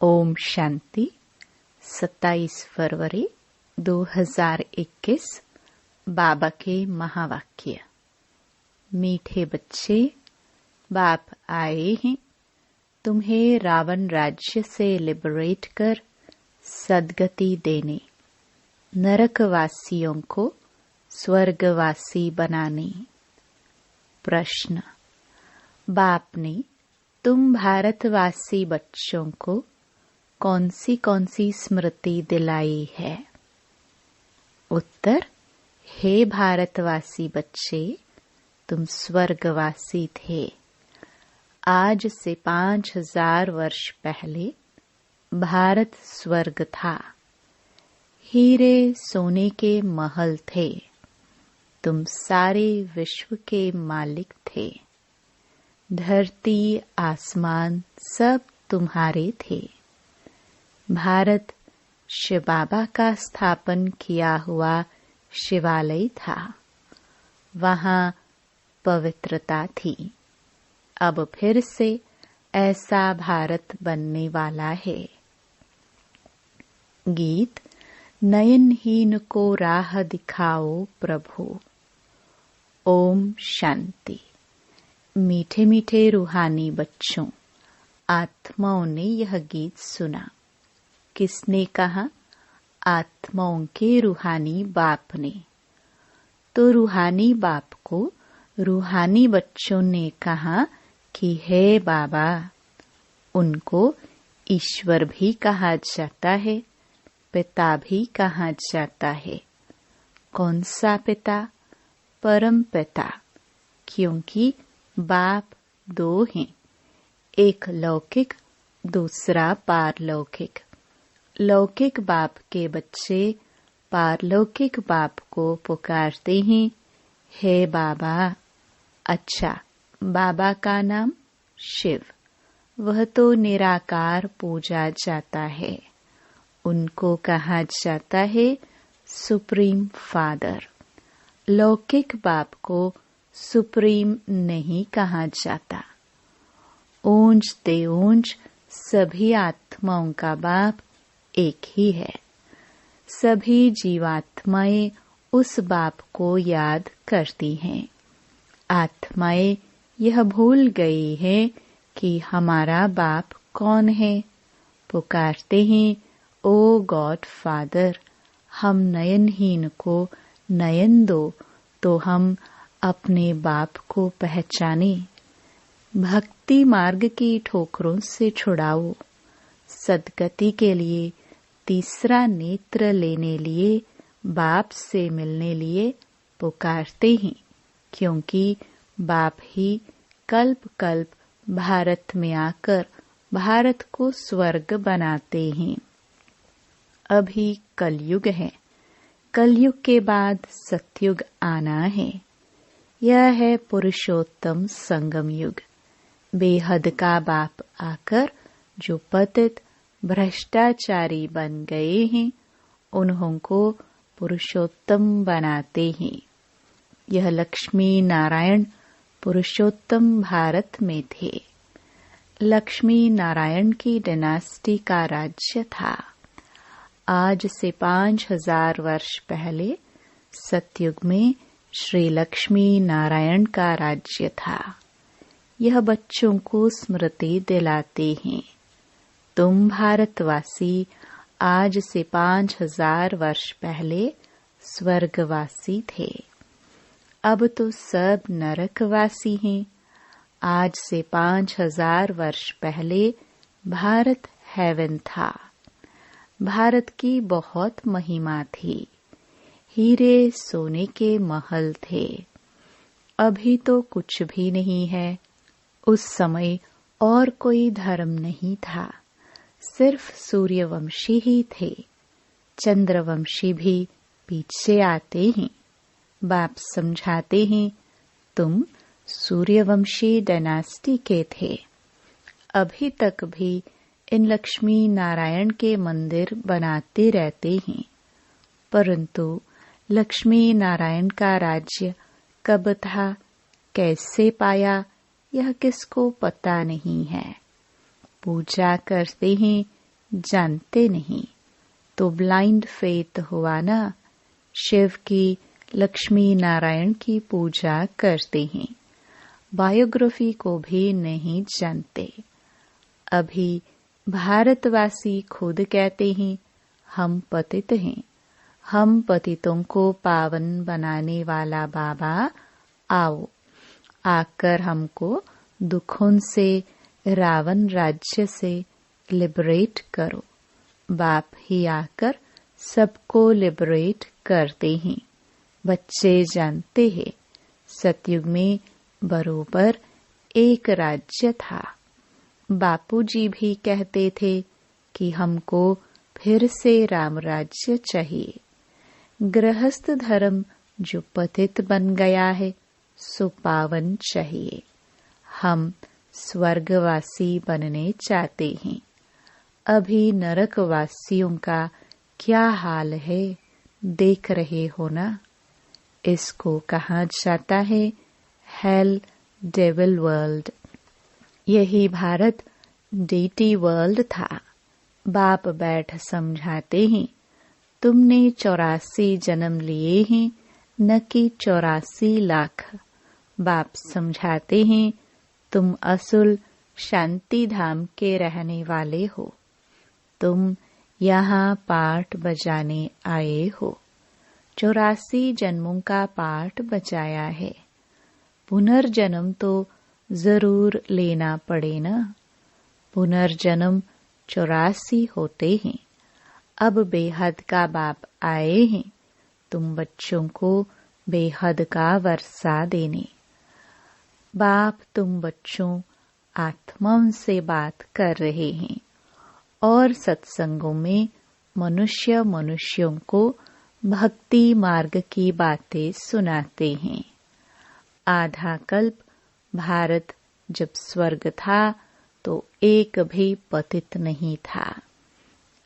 ओम शांति। 27 फरवरी 2021 बाबा के महावाक्य। मीठे बच्चे, बाप आए हैं तुम्हें रावण राज्य से लिबरेट कर सद्गति देने, नरकवासियों को स्वर्गवासी बनाने। प्रश्न, बाप ने तुम भारतवासी बच्चों को कौन सी स्मृति दिलाई है? उत्तर, हे भारतवासी बच्चे, तुम स्वर्गवासी थे। आज से 5000 वर्ष पहले भारत स्वर्ग था। हीरे सोने के महल थे। तुम सारे विश्व के मालिक थे। धरती आसमान सब तुम्हारे थे। भारत शिव बाबा का स्थापन किया हुआ शिवालय था। वहाँ पवित्रता थी। अब फिर से ऐसा भारत बनने वाला है। गीत, नयनहीन को राह दिखाओ प्रभु। ओम शांति। मीठे मीठे रूहानी बच्चों, आत्माओं ने यह गीत सुना। किसने कहा? आत्माओं के रूहानी बाप ने। तो रूहानी बाप को रूहानी बच्चों ने कहा कि हे बाबा। उनको ईश्वर भी कहा जाता है, पिता भी कहा जाता है। कौन सा पिता? परम पिता। क्योंकि बाप दो हैं, एक लौकिक, दूसरा पारलौकिक। लौकिक बाप के बच्चे पारलौकिक बाप को पुकारते हैं, हे बाबा। अच्छा, बाबा का नाम शिव, वह तो निराकार पूजा जाता है। उनको कहा जाता है सुप्रीम फादर। लौकिक बाप को सुप्रीम नहीं कहा जाता। ऊंच ते ऊंच सभी आत्माओं का बाप एक ही है। सभी जीवात्माएं उस बाप को याद करती हैं। आत्माएं यह भूल गई है कि हमारा बाप कौन है। पुकारते हैं, ओ गॉड फादर, हम नयनहीन को नयन दो तो हम अपने बाप को पहचाने। भक्ति मार्ग की ठोकरों से छुड़ाओ। सद्गति के लिए तीसरा नेत्र लेने लिए, बाप से मिलने लिए पुकारते हैं। क्योंकि बाप ही कल्प कल्प भारत में आकर भारत को स्वर्ग बनाते हैं। अभी कलयुग है। कलयुग के बाद सतयुग आना है। यह है पुरुषोत्तम संगम युग। बेहद का बाप आकर जो पतित भ्रष्टाचारी बन गए हैं, उन्हों को पुरुषोत्तम बनाते हैं। यह लक्ष्मी नारायण पुरुषोत्तम भारत में थे। लक्ष्मी नारायण की डिनास्टी का राज्य था। आज से 5000 वर्ष पहले सतयुग में श्री लक्ष्मी नारायण का राज्य था। यह बच्चों को स्मृति दिलाते हैं। तुम भारतवासी आज से 5000 वर्ष पहले स्वर्गवासी थे। अब तो सब नरकवासी हैं। आज से 5000 वर्ष पहले भारत हेवन था। भारत की बहुत महिमा थी। हीरे सोने के महल थे। अभी तो कुछ भी नहीं है। उस समय और कोई धर्म नहीं था। सिर्फ सूर्यवंशी ही थे। चंद्रवंशी भी पीछे आते हैं। बाप समझाते हैं, तुम सूर्यवंशी डायनास्टी के थे। अभी तक भी इन लक्ष्मी नारायण के मंदिर बनाते रहते हैं। परंतु लक्ष्मी नारायण का राज्य कब था, कैसे पाया, यह किसको पता नहीं है। पूजा करते हैं जानते नहीं तो ब्लाइंड फेथ हुआ ना। शिव की, लक्ष्मी नारायण की पूजा करते हैं, बायोग्राफी को भी नहीं जानते। अभी भारतवासी खुद कहते हैं हम पतित हैं, हम पतितों को पावन बनाने वाला बाबा आओ, आकर हमको दुखों से, रावण राज्य से लिबरेट करो। बाप ही आकर सबको लिबरेट करते हैं। बच्चे जानते हैं सतयुग में बरोबर एक राज्य था। बापूजी भी कहते थे कि हमको फिर से राम राज्य चाहिए। गृहस्थ धर्म जो पतित बन गया है सो पावन चाहिए। हम स्वर्गवासी बनने चाहते हैं। अभी नरकवासियों का क्या हाल है देख रहे हो ना। इसको कहा जाता है हेल डेविल वर्ल्ड। यही भारत डेटी वर्ल्ड था। बाप बैठ समझाते हैं तुमने 84 जन्म लिए हैं, न कि 84 लाख। बाप समझाते हैं तुम असुल शांति धाम के रहने वाले हो। तुम यहाँ पाठ बजाने आए हो। 84 जन्मों का पाठ बजाया है। पुनर्जन्म तो जरूर लेना पड़े ना। पुनर्जन्म 84 होते हैं। अब बेहद का बाप आए हैं तुम बच्चों को बेहद का वर्षा देने। बाप तुम बच्चों आत्माओं से बात कर रहे हैं और सत्संगों में मनुष्यों को भक्ति मार्ग की बातें सुनाते हैं। आधा कल्प भारत जब स्वर्ग था तो एक भी पतित नहीं था।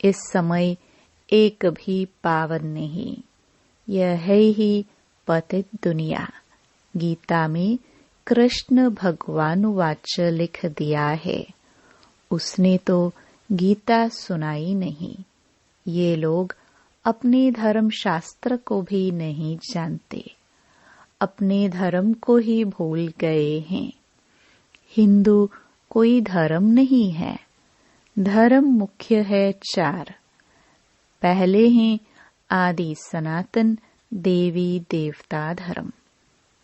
इस समय एक भी पावन नहीं। यह है ही पतित दुनिया। गीता में कृष्ण भगवान वाच लिख दिया है। उसने तो गीता सुनाई नहीं। ये लोग अपने धर्म शास्त्र को भी नहीं जानते, अपने धर्म को ही भूल गए हैं। हिंदू कोई धर्म नहीं है। धर्म मुख्य है 4। पहले हैं आदि सनातन देवी देवता धर्म।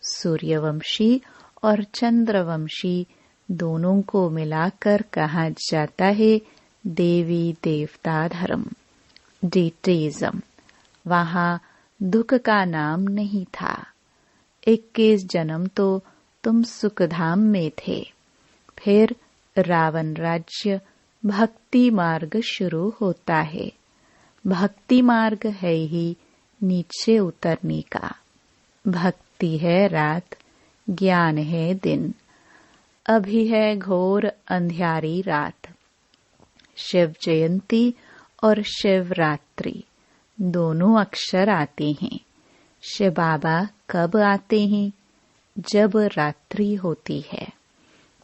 सूर्यवंशी और चंद्रवंशी दोनों को मिलाकर कहा जाता है देवी देवता धर्म, डेटिज्म। वहां दुख का नाम नहीं था। 21 जन्म तो तुम सुखधाम में थे। फिर रावण राज्य भक्ति मार्ग शुरू होता है। भक्ति मार्ग है ही नीचे उतरने का। भक्ति है रात, ज्ञान है दिन। अभी है घोर अंधियारी रात। शिव जयंती और शिवरात्रि दोनों अक्षर आते हैं। शिव बाबा कब आते हैं? जब रात्रि होती है।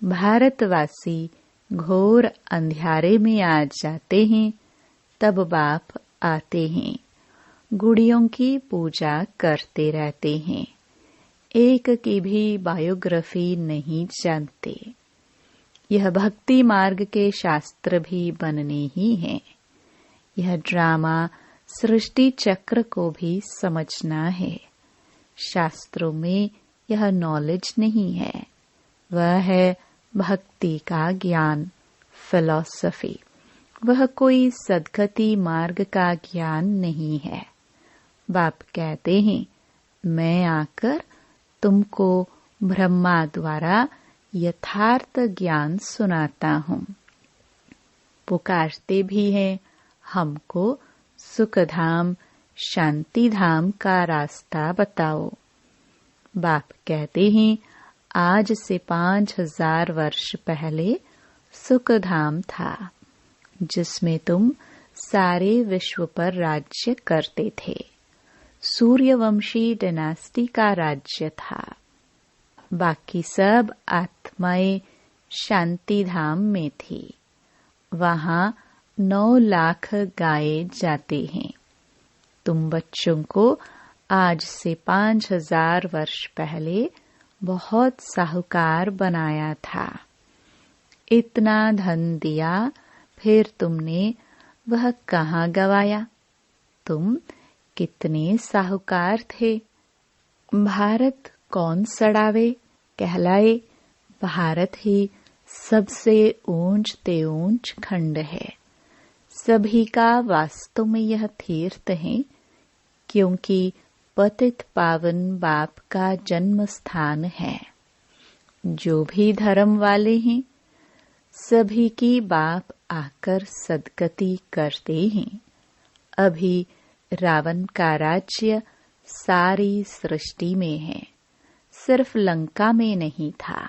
भारतवासी घोर अंधियारे में आ जाते हैं, तब बाप आते हैं। गुड़ियों की पूजा करते रहते हैं। एक की भी बायोग्राफी नहीं जानते। यह भक्ति मार्ग के शास्त्र भी बनने ही हैं। यह ड्रामा सृष्टि चक्र को भी समझना है। शास्त्रों में यह नॉलेज नहीं है। वह है भक्ति का ज्ञान, फिलॉसफी। वह कोई सद्गति मार्ग का ज्ञान नहीं है। बाप कहते हैं मैं आकर तुमको ब्रह्मा द्वारा यथार्थ ज्ञान सुनाता हूँ। पुकारते भी हैं हमको सुखधाम शांति धाम का रास्ता बताओ। बाप कहते हैं आज से 5000 वर्ष पहले सुखधाम था, जिसमें तुम सारे विश्व पर राज्य करते थे। सूर्यवंशी डायनेस्टी का राज्य था। बाकी सब आत्माएं शांति धाम में थी। वहां 9 लाख गाए जाते हैं। तुम बच्चों को आज से 5000 वर्ष पहले बहुत साहूकार बनाया था। इतना धन दिया, फिर तुमने वह कहाँ गवाया? तुम कितने साहूकार थे। भारत कौन सड़ावे कहलाए? भारत ही सबसे ऊंच ते ऊंच खंड है। सभी का वास्तव में यह तीर्थ है, क्योंकि पतित पावन बाप का जन्म स्थान है। जो भी धर्म वाले हैं, सभी की बाप आकर सदगति करते हैं। अभी रावण का राज्य सारी सृष्टि में है, सिर्फ लंका में नहीं था।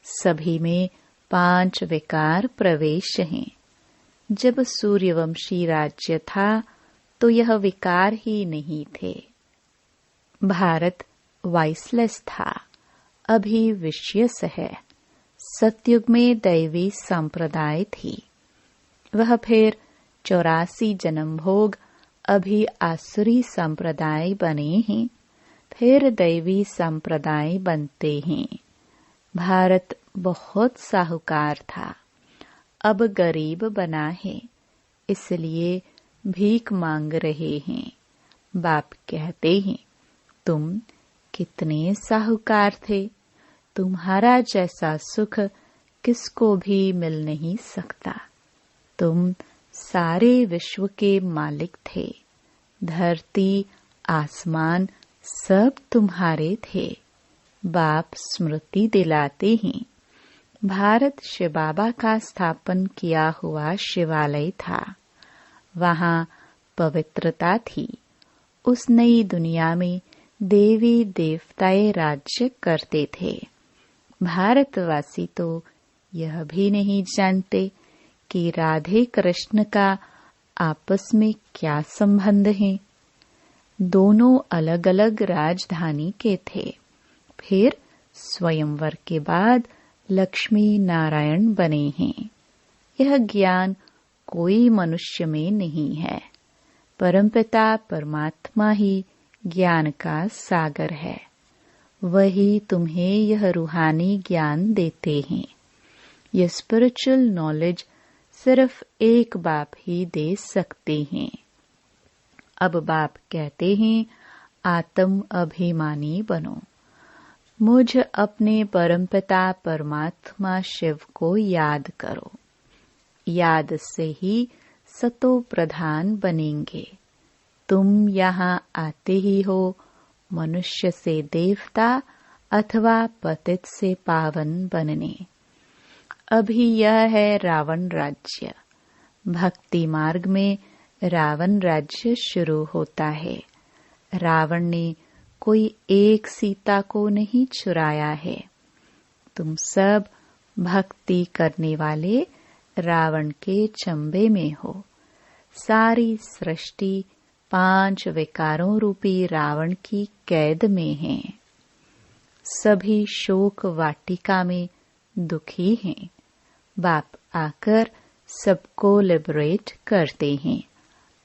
सभी में 5 विकार प्रवेश हैं। जब सूर्यवंशी राज्य था तो यह विकार ही नहीं थे। भारत वाइसलेस था, अभी विश्यस है। सतयुग में दैवी संप्रदाय थी। वह फिर 84 जन्म भोग, अभी आसुरी संप्रदाय बने हैं, फिर दैवी संप्रदाय बनते हैं। भारत बहुत साहूकार था, अब गरीब बना है, इसलिए भीख मांग रहे हैं। बाप कहते हैं, तुम कितने साहूकार थे। तुम्हारा जैसा सुख किसको भी मिल नहीं सकता। तुम सारे विश्व के मालिक थे। धरती, आसमान सब तुम्हारे थे। बाप स्मृति दिलाते हैं, भारत शिव बाबा का स्थापन किया हुआ शिवालय था। वहाँ पवित्रता थी। उस नई दुनिया में देवी देवताएं राज्य करते थे। भारतवासी तो यह भी नहीं जानते कि राधे कृष्ण का आपस में क्या संबंध है। दोनों अलग अलग राजधानी के थे। फिर स्वयंवर के बाद लक्ष्मी नारायण बने हैं। यह ज्ञान कोई मनुष्य में नहीं है। परमपिता परमात्मा ही ज्ञान का सागर है। वही तुम्हें यह रूहानी ज्ञान देते हैं। यह स्पिरिचुअल नॉलेज सिर्फ एक बाप ही दे सकते हैं। अब बाप कहते हैं, आत्म अभिमानी बनो। मुझ अपने परमपिता परमात्मा शिव को याद करो। याद से ही सतो प्रधान बनेंगे। तुम यहाँ आते ही हो मनुष्य से देवता अथवा पतित से पावन बनने। अभी यह है रावण राज्य। भक्ति मार्ग में रावण राज्य शुरू होता है। रावण ने कोई एक सीता को नहीं चुराया है। तुम सब भक्ति करने वाले रावण के चंबे में हो। सारी सृष्टि 5 विकारों रूपी रावण की कैद में है। सभी शोक वाटिका में दुखी हैं। बाप आकर सबको लिबरेट करते हैं।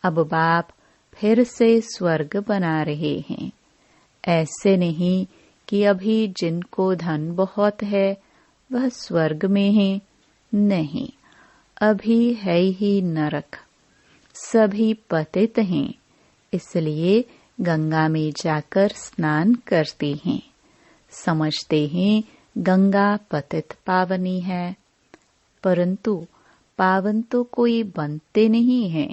अब बाप फिर से स्वर्ग बना रहे हैं। ऐसे नहीं कि अभी जिनको धन बहुत है वह स्वर्ग में है। नहीं, अभी है ही नरक। सभी पतित हैं, इसलिए गंगा में जाकर स्नान करते हैं। समझते हैं गंगा पतित पावनी है, परंतु पावन तो कोई बनते नहीं है।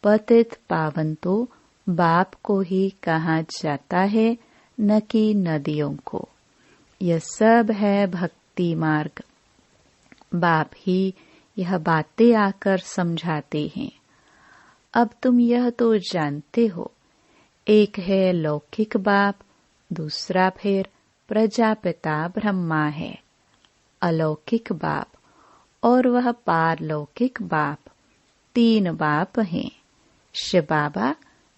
पतित पावन तो बाप को ही कहा जाता है, न कि नदियों को। यह सब है भक्ति मार्ग। बाप ही यह बातें आकर समझाते हैं। अब तुम यह तो जानते हो, एक है लौकिक बाप, दूसरा फिर प्रजापिता ब्रह्मा है। अलौकिक बाप और वह पारलौकिक बाप, 3 बाप हैं। शिव बाबा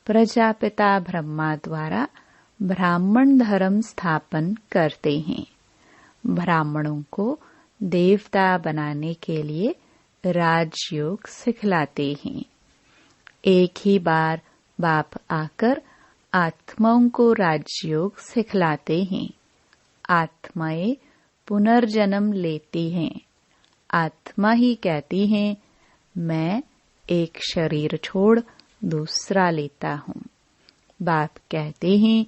प्रजापिता ब्रह्मा द्वारा ब्राह्मण धर्म स्थापन करते हैं। ब्राह्मणों को देवता बनाने के लिए राजयोग सिखलाते हैं। एक ही बार बाप आकर आत्माओं को राजयोग सिखलाते हैं। आत्माएं पुनर्जन्म लेती हैं। आत्मा ही कहती हैं, मैं एक शरीर छोड़ दूसरा लेता हूँ। बाप कहते हैं,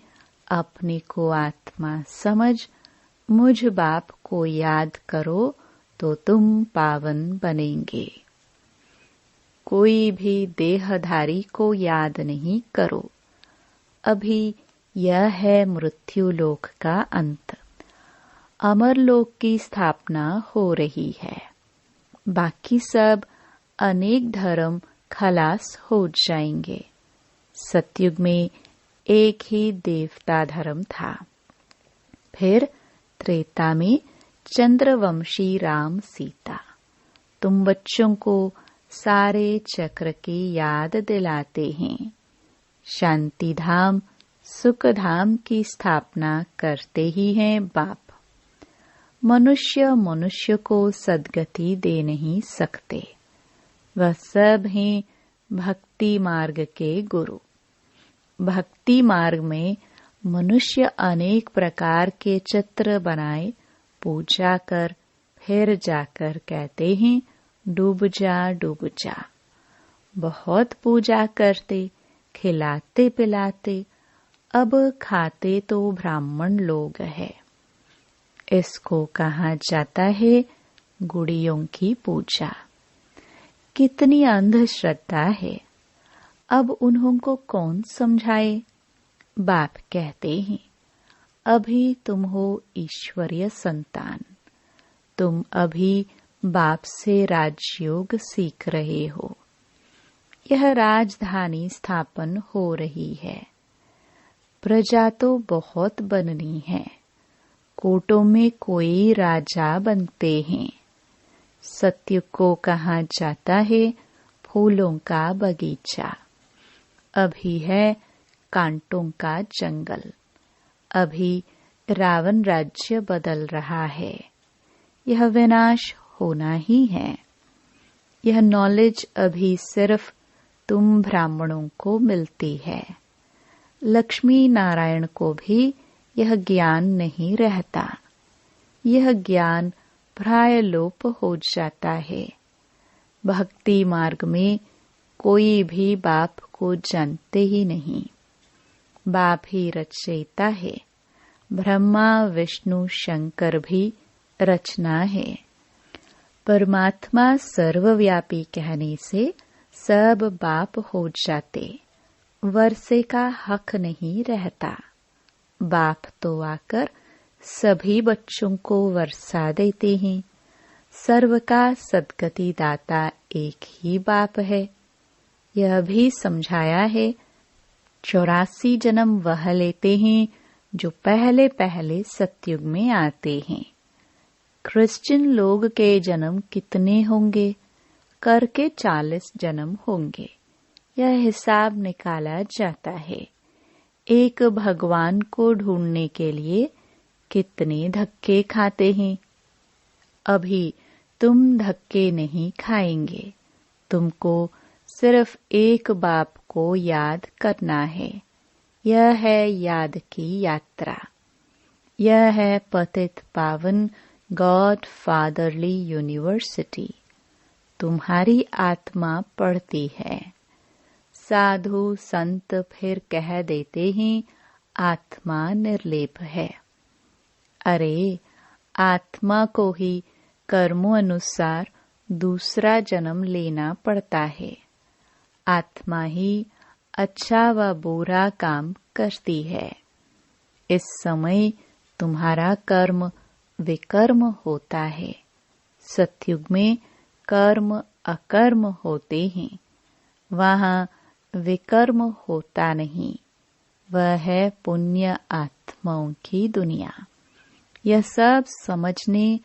अपने को आत्मा समझ, मुझ बाप को याद करो तो तुम पावन बनेंगे। कोई भी देहधारी को याद नहीं करो। अभी यह है मृत्यु लोक का अंत। अमर लोक की स्थापना हो रही है। बाकी सब अनेक धर्म खलास हो जाएंगे। सतयुग में एक ही देवता धर्म था। फिर त्रेता में चंद्रवंशी राम सीता। तुम बच्चों को सारे चक्र की याद दिलाते हैं। शांति धाम, सुख धाम की स्थापना करते ही हैं बाप। मनुष्य को सद्गति दे नहीं सकते। वह सब हैं भक्ति मार्ग के गुरु। भक्ति मार्ग में मनुष्य अनेक प्रकार के चित्र बनाए पूजा कर फिर जाकर कहते हैं, डूब जा डूब जा। बहुत पूजा करते, खिलाते पिलाते, अब खाते तो ब्राह्मण लोग है। इसको कहा जाता है गुड़ियों की पूजा। कितनी अंधश्रद्धा है। अब उन्हों को कौन समझाए। बाप कहते हैं, अभी तुम हो ईश्वरीय संतान। तुम अभी बाप से राजयोग सीख रहे हो। यह राजधानी स्थापन हो रही है। प्रजा तो बहुत बननी है। कोटों में कोई राजा बनते हैं। सत्य को कहा जाता है फूलों का बगीचा। अभी है कांटों का जंगल। अभी रावण राज्य बदल रहा है। यह विनाश होना ही है। यह नॉलेज अभी सिर्फ तुम ब्राह्मणों को मिलती है। लक्ष्मी नारायण को भी यह ज्ञान नहीं रहता। यह ज्ञान प्राय लोप हो जाता है। भक्ति मार्ग में कोई भी बाप को जानते ही नहीं। बाप ही रचयिता है। ब्रह्मा विष्णु शंकर भी रचना है। परमात्मा सर्वव्यापी कहने से सब बाप हो जाते। वर्षे का हक नहीं रहता। बाप तो आकर सभी बच्चों को वर्षा देते हैं। सर्व का सद्गति दाता एक ही बाप है। यह भी समझाया है 84 जन्म वह लेते हैं जो पहले पहले सतयुग में आते हैं। क्रिश्चियन लोग के जन्म कितने होंगे? करके 40 जन्म होंगे। यह हिसाब निकाला जाता है। एक भगवान को ढूंढने के लिए कितने धक्के खाते हैं। अभी तुम धक्के नहीं खाएंगे। तुमको सिर्फ एक बाप को याद करना है। यह है याद की यात्रा। यह है पतित पावन गॉड फादरली यूनिवर्सिटी। तुम्हारी आत्मा पढ़ती है। साधु संत फिर कह देते हैं आत्मा निर्लेप है। अरे, आत्मा को ही कर्मों अनुसार दूसरा जन्म लेना पड़ता है। आत्मा ही अच्छा व बुरा काम करती है। इस समय तुम्हारा कर्म विकर्म होता है। सतयुग में कर्म अकर्म होते हैं। वहाँ विकर्म होता नहीं। वह है पुण्य आत्माओं की दुनिया। यह सब समझने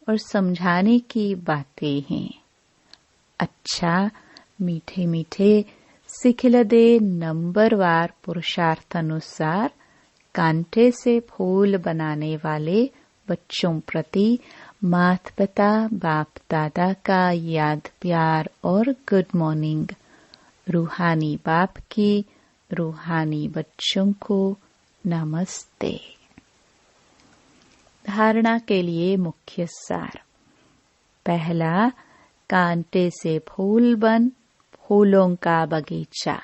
और समझाने की बातें हैं। अच्छा, मीठे मीठे सिखिलदे नंबरवार पुरुषार्थानुसार कांटे से फूल बनाने वाले बच्चों प्रति माता पिता बाप दादा का याद प्यार और गुड मॉर्निंग। रूहानी बाप की रूहानी बच्चों को नमस्ते। धारणा के लिए मुख्य सार। पहला, कांटे से फूल बन फूलों का बगीचा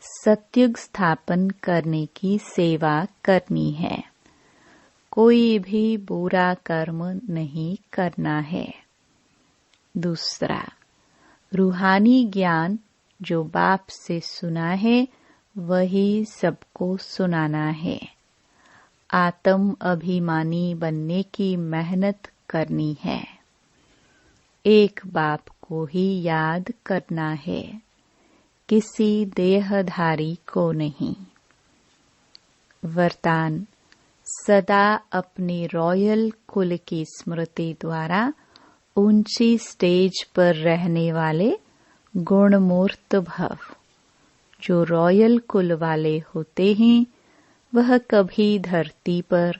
सतयुग स्थापन करने की सेवा करनी है। कोई भी बुरा कर्म नहीं करना है। दूसरा, रूहानी ज्ञान जो बाप से सुना है वही सबको सुनाना है। आत्म अभिमानी बनने की मेहनत करनी है। एक बाप को ही याद करना है, किसी देहधारी को नहीं। वरदान, सदा अपने रॉयल कुल की स्मृति द्वारा ऊंची स्टेज पर रहने वाले गुणमूर्त भव। जो रॉयल कुल वाले होते हैं वह कभी धरती पर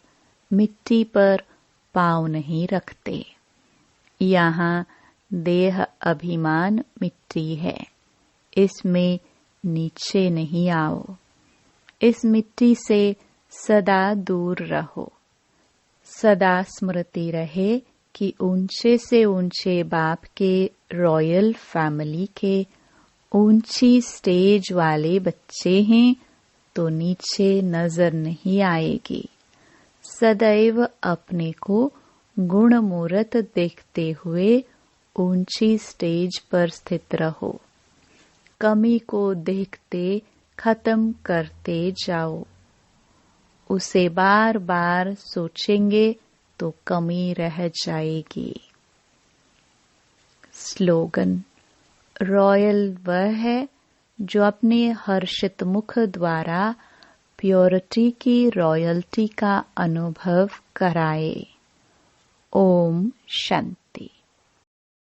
मिट्टी पर पांव नहीं रखते। यहाँ देह अभिमान मिट्टी है, इसमें नीचे नहीं आओ। इस मिट्टी से सदा दूर रहो। सदा स्मृति रहे कि ऊंचे से ऊंचे बाप के रॉयल फैमिली के ऊंची स्टेज वाले बच्चे हैं तो नीचे नजर नहीं आएगी। सदैव अपने को गुणमूर्त देखते हुए ऊंची स्टेज पर स्थित रहो। कमी को देखते खत्म करते जाओ। उसे बार बार सोचेंगे तो कमी रह जाएगी। स्लोगन, रॉयल वह है जो अपने हर्षित मुख द्वारा प्योरिटी की रॉयल्टी का अनुभव कराए। ओम शांति।